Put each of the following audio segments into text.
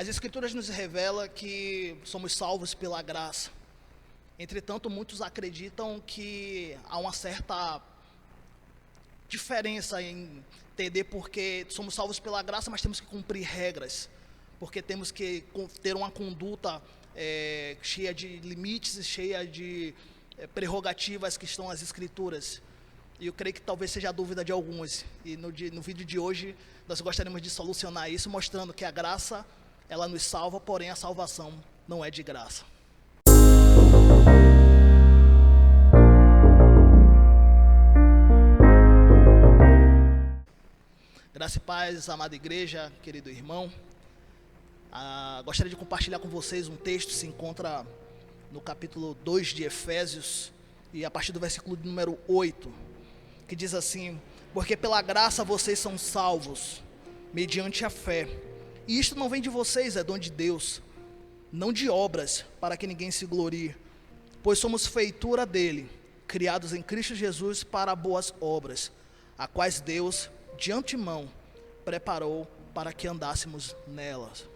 As Escrituras nos revelam que somos salvos pela graça. Entretanto, muitos acreditam que há uma certa diferença em entender porque somos salvos pela graça, mas temos que cumprir regras, porque temos que ter uma conduta cheia de limites e cheia de prerrogativas que estão nas Escrituras. E eu creio que talvez seja a dúvida de alguns. E no vídeo de hoje, nós gostaríamos de solucionar isso, mostrando que a graça, ela nos salva, porém a salvação não é de graça. Graça e paz, amada igreja, querido irmão. Gostaria de compartilhar com vocês um texto que se encontra no capítulo 2 de Efésios, e a partir do versículo número 8, que diz assim: porque pela graça vocês são salvos, mediante a fé. E isto não vem de vocês, é dom de Deus, não de obras, para que ninguém se glorie. Pois somos feitura dele, criados em Cristo Jesus para boas obras, a quais Deus, de antemão, preparou para que andássemos nelas.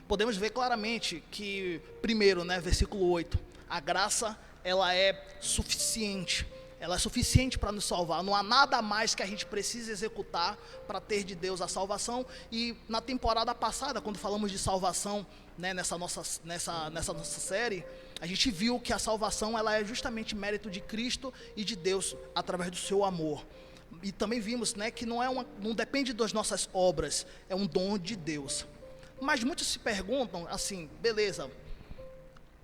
Podemos ver claramente que, primeiro, versículo 8, a graça, ela é suficiente. Ela é suficiente para nos salvar. Não há nada mais que a gente precise executar para ter de Deus a salvação. E na temporada passada, quando falamos de salvação, nessa nossa série, a gente viu que a salvação, ela é justamente mérito de Cristo e de Deus através do seu amor. E também vimos que não depende das nossas obras, é um dom de Deus. Mas muitos se perguntam assim: beleza,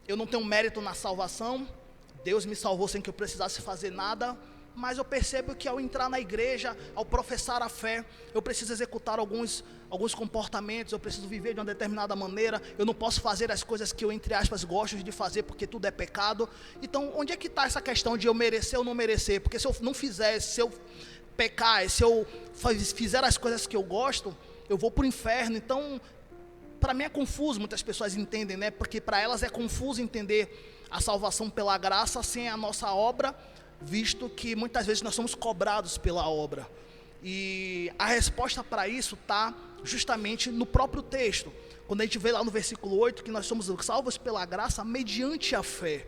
eu não tenho mérito na salvação, Deus me salvou sem que eu precisasse fazer nada, mas eu percebo que ao entrar na igreja, ao professar a fé, eu preciso executar alguns comportamentos, eu preciso viver de uma determinada maneira, eu não posso fazer as coisas que eu, entre aspas, gosto de fazer, porque tudo é pecado. Então, onde é que está essa questão de eu merecer ou não merecer? Porque se eu não fizer, se eu pecar, se eu fizer as coisas que eu gosto, eu vou para o inferno. Então, para mim é confuso, muitas pessoas entendem, porque para elas é confuso entender a salvação pela graça sem a nossa obra, visto que muitas vezes nós somos cobrados pela obra. E a resposta para isso está justamente no próprio texto, quando a gente vê lá no versículo 8, que nós somos salvos pela graça mediante a fé.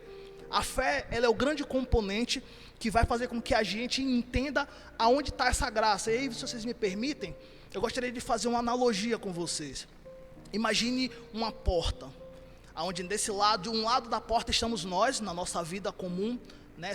A fé, ela é o grande componente que vai fazer com que a gente entenda aonde está essa graça. E aí, se vocês me permitem, eu gostaria de fazer uma analogia com vocês. Imagine uma porta, onde de um lado da porta estamos nós, na nossa vida comum,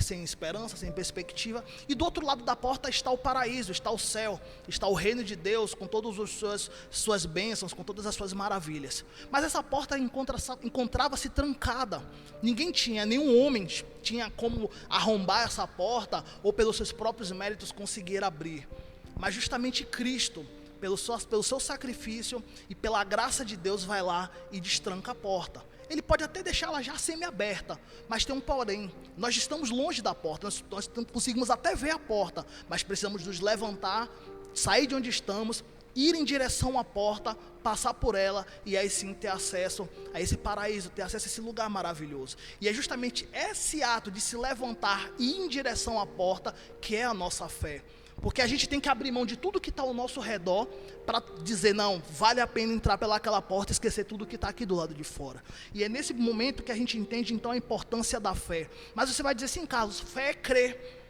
sem esperança, sem perspectiva, e do outro lado da porta está o paraíso, está o céu, está o reino de Deus, com todas as suas bênçãos, com todas as suas maravilhas. Mas essa porta encontrava-se trancada, nenhum homem tinha como arrombar essa porta, ou pelos seus próprios méritos conseguir abrir. Mas justamente Cristo, pelo seu sacrifício e pela graça de Deus, vai lá e destranca a porta. Ele pode até deixá-la já semi-aberta, mas tem um porém: nós estamos longe da porta, nós conseguimos até ver a porta, mas precisamos nos levantar, sair de onde estamos, ir em direção à porta, passar por ela, e aí sim ter acesso a esse paraíso, ter acesso a esse lugar maravilhoso. E é justamente esse ato de se levantar e ir em direção à porta que é a nossa fé. Porque a gente tem que abrir mão de tudo que está ao nosso redor para dizer: não, vale a pena entrar pelaquela porta e esquecer tudo que está aqui do lado de fora. E é nesse momento que a gente entende então a importância da fé. Mas você vai dizer assim: Carlos, fé é crer.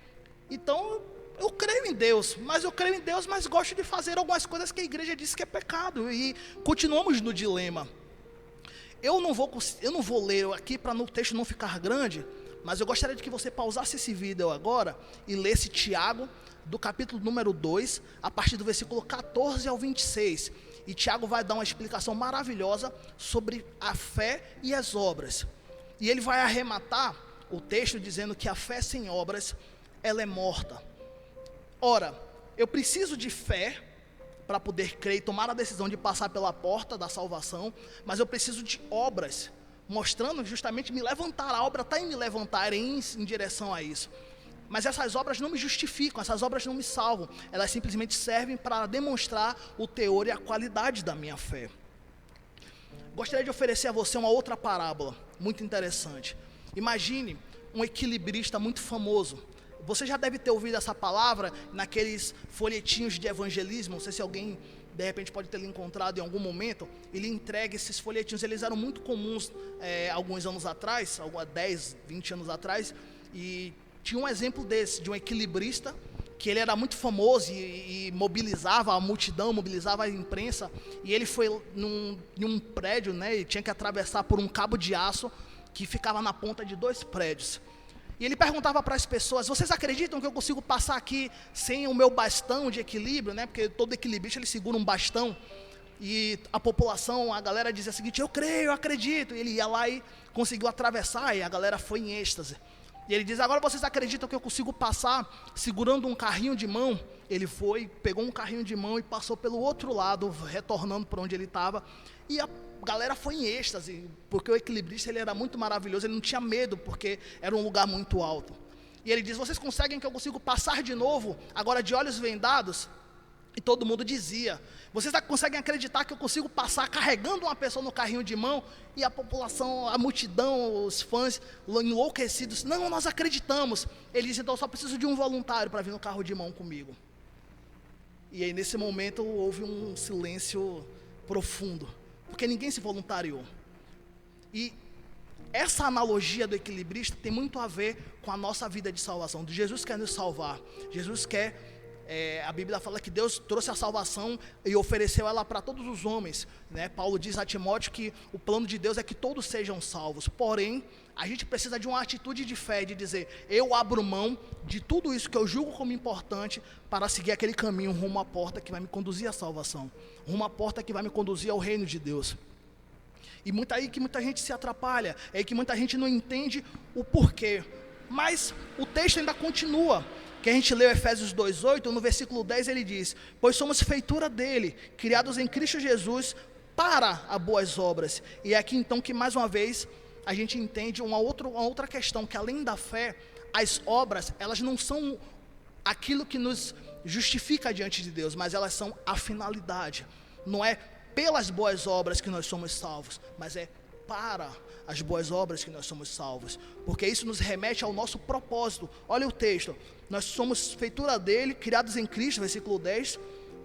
Então eu creio em Deus, mas gosto de fazer algumas coisas que a igreja diz que é pecado. E continuamos no dilema. Eu não vou ler aqui para o texto não ficar grande, mas eu gostaria de que você pausasse esse vídeo agora e lesse Tiago, do capítulo número 2, a partir do versículo 14 ao 26. E Tiago vai dar uma explicação maravilhosa sobre a fé e as obras. E ele vai arrematar o texto dizendo que a fé sem obras, ela é morta. Ora, eu preciso de fé para poder crer e tomar a decisão de passar pela porta da salvação, mas eu preciso de obras, mostrando justamente me levantar. A obra está em me levantar, em direção a isso. Mas essas obras não me justificam, essas obras não me salvam. Elas simplesmente servem para demonstrar o teor e a qualidade da minha fé. Gostaria de oferecer a você uma outra parábola, muito interessante. Imagine um equilibrista muito famoso. Você já deve ter ouvido essa palavra naqueles folhetinhos de evangelismo. Não sei se alguém de repente pode ter encontrado em algum momento, ele entrega esses folhetinhos. Eles eram muito comuns alguns anos atrás, 10, 20 anos atrás, e tinha um exemplo desse, de um equilibrista, que ele era muito famoso e mobilizava a multidão, mobilizava a imprensa, e ele foi num prédio, né, e tinha que atravessar por um cabo de aço que ficava na ponta de 2 prédios. E ele perguntava para as pessoas: vocês acreditam que eu consigo passar aqui sem o meu bastão de equilíbrio, né? Porque todo equilibrista ele segura um bastão. E a população, a galera dizia o seguinte: eu creio, eu acredito. E ele ia lá e conseguiu atravessar, e a galera foi em êxtase. E ele diz: agora vocês acreditam que eu consigo passar segurando um carrinho de mão? Ele foi, pegou um carrinho de mão e passou pelo outro lado, retornando para onde ele estava. E a galera foi em êxtase, porque o equilibrista ele era muito maravilhoso, ele não tinha medo, porque era um lugar muito alto. E ele diz: vocês conseguem que eu consigo passar de novo, agora de olhos vendados? E todo mundo dizia: vocês conseguem acreditar que eu consigo passar carregando uma pessoa no carrinho de mão? E a população, a multidão, os fãs enlouquecidos: não, nós acreditamos. Ele diz: então eu só preciso de um voluntário para vir no carro de mão comigo. E aí nesse momento houve um silêncio profundo, porque ninguém se voluntariou. E essa analogia do equilibrista tem muito a ver com a nossa vida de salvação. Jesus quer nos salvar, Jesus quer... a Bíblia fala que Deus trouxe a salvação e ofereceu ela para todos os homens, né? Paulo diz a Timóteo que o plano de Deus é que todos sejam salvos. Porém, a gente precisa de uma atitude de fé, de dizer: eu abro mão de tudo isso que eu julgo como importante para seguir aquele caminho rumo à porta que vai me conduzir à salvação, rumo à porta que vai me conduzir ao reino de Deus. E muita gente se atrapalha, é aí que muita gente não entende o porquê. Mas o texto ainda continua, que a gente leu Efésios 2:8, no versículo 10 ele diz: pois somos feitura dele, criados em Cristo Jesus para as boas obras. E é aqui então que mais uma vez a gente entende uma outra questão, que além da fé, as obras, elas não são aquilo que nos justifica diante de Deus, mas elas são a finalidade. Não é pelas boas obras que nós somos salvos, mas é para as boas obras que nós somos salvos, porque isso nos remete ao nosso propósito. Olha o texto: nós somos feitura dele, criados em Cristo, versículo 10,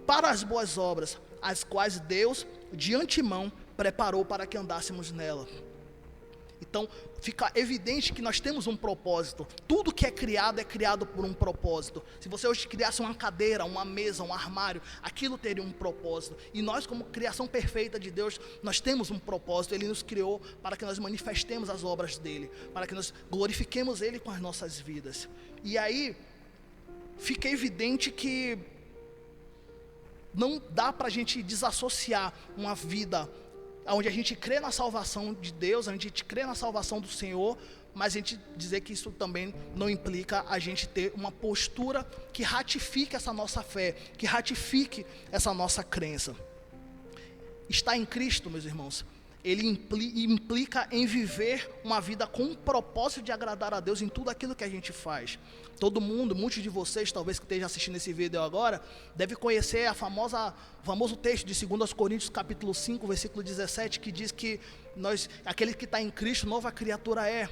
para as boas obras, as quais Deus de antemão preparou para que andássemos nela. Então fica evidente que nós temos um propósito. Tudo que é criado por um propósito. Se você hoje criasse uma cadeira, uma mesa, um armário, aquilo teria um propósito. E nós, como criação perfeita de Deus, nós temos um propósito. Ele nos criou para que nós manifestemos as obras dele, para que nós glorifiquemos ele com as nossas vidas. E aí fica evidente que não dá para a gente desassociar uma vida onde a gente crê na salvação de Deus, onde a gente crê na salvação do Senhor, mas a gente dizer que isso também não implica a gente ter uma postura que ratifique essa nossa fé, que ratifique essa nossa crença. Estar em Cristo, meus irmãos, ele implica em viver uma vida com um propósito de agradar a Deus em tudo aquilo que a gente faz. Todo mundo, muitos de vocês, talvez que estejam assistindo esse vídeo agora, deve conhecer o famoso texto de 2 Coríntios capítulo 5, versículo 17, que diz que aquele que está em Cristo, nova criatura é.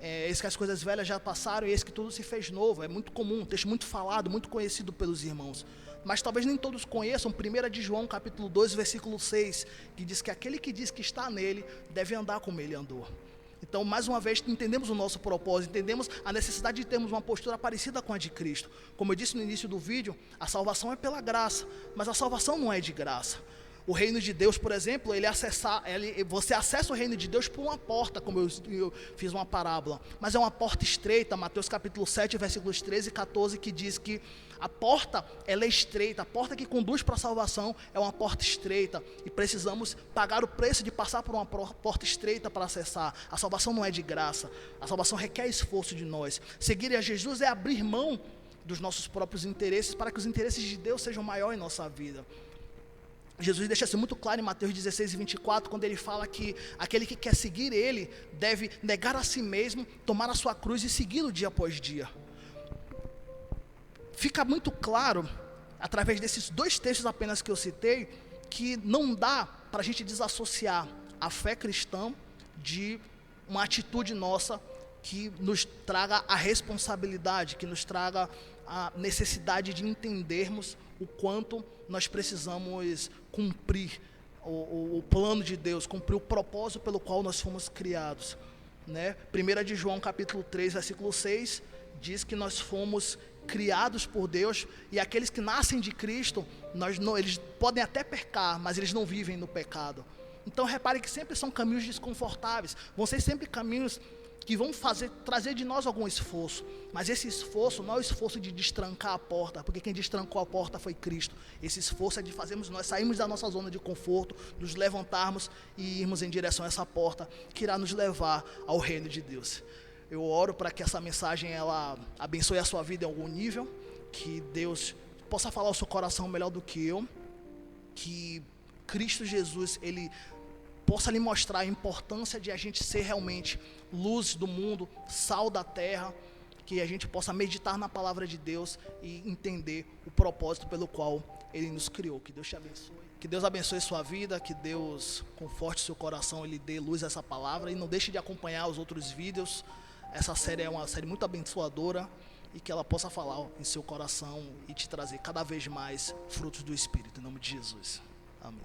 Eis que as coisas velhas já passaram e eis que tudo se fez novo. É muito comum, um texto muito falado, muito conhecido pelos irmãos. Mas talvez nem todos conheçam 1 de João capítulo 2, versículo 6, que diz que aquele que diz que está nele, deve andar como ele andou. Então, mais uma vez, entendemos o nosso propósito, entendemos a necessidade de termos uma postura parecida com a de Cristo. Como eu disse no início do vídeo, a salvação é pela graça, mas a salvação não é de graça. O reino de Deus, por exemplo, você acessa o reino de Deus por uma porta, como eu fiz uma parábola, mas é uma porta estreita. Mateus capítulo 7, versículos 13 e 14, que diz que a porta, ela é estreita, a porta que conduz para a salvação é uma porta estreita, e precisamos pagar o preço de passar por uma porta estreita para acessar. A salvação não é de graça, a salvação requer esforço de nós. Seguir a Jesus é abrir mão dos nossos próprios interesses, para que os interesses de Deus sejam maiores em nossa vida. Jesus deixa isso muito claro em Mateus 16 e 24, quando ele fala que aquele que quer seguir ele, deve negar a si mesmo, tomar a sua cruz e segui-lo dia após dia. Fica muito claro, através desses 2 textos apenas que eu citei, que não dá para a gente desassociar a fé cristã de uma atitude nossa que nos traga a responsabilidade, que nos traga a necessidade de entendermos o quanto nós precisamos cumprir o plano de Deus, cumprir o propósito pelo qual nós fomos criados, né? 1 de João capítulo 3, versículo 6, diz que nós fomos criados por Deus, e aqueles que nascem de Cristo, eles podem até pecar, mas eles não vivem no pecado. Então repare que sempre são caminhos desconfortáveis, vão ser sempre caminhos que vão trazer de nós algum esforço, mas esse esforço não é o esforço de destrancar a porta, porque quem destrancou a porta foi Cristo. Esse esforço é de nós sairmos da nossa zona de conforto, nos levantarmos e irmos em direção a essa porta, que irá nos levar ao reino de Deus. Eu oro para que essa mensagem ela abençoe a sua vida em algum nível, que Deus possa falar ao seu coração melhor do que eu, que Cristo Jesus, Ele possa lhe mostrar a importância de a gente ser realmente luz do mundo, sal da terra, que a gente possa meditar na palavra de Deus e entender o propósito pelo qual Ele nos criou. Que Deus te abençoe. Que Deus abençoe sua vida, que Deus conforte seu coração, Ele dê luz a essa palavra, e não deixe de acompanhar os outros vídeos. Essa série é uma série muito abençoadora, e que ela possa falar em seu coração e te trazer cada vez mais frutos do Espírito, em nome de Jesus. Amém.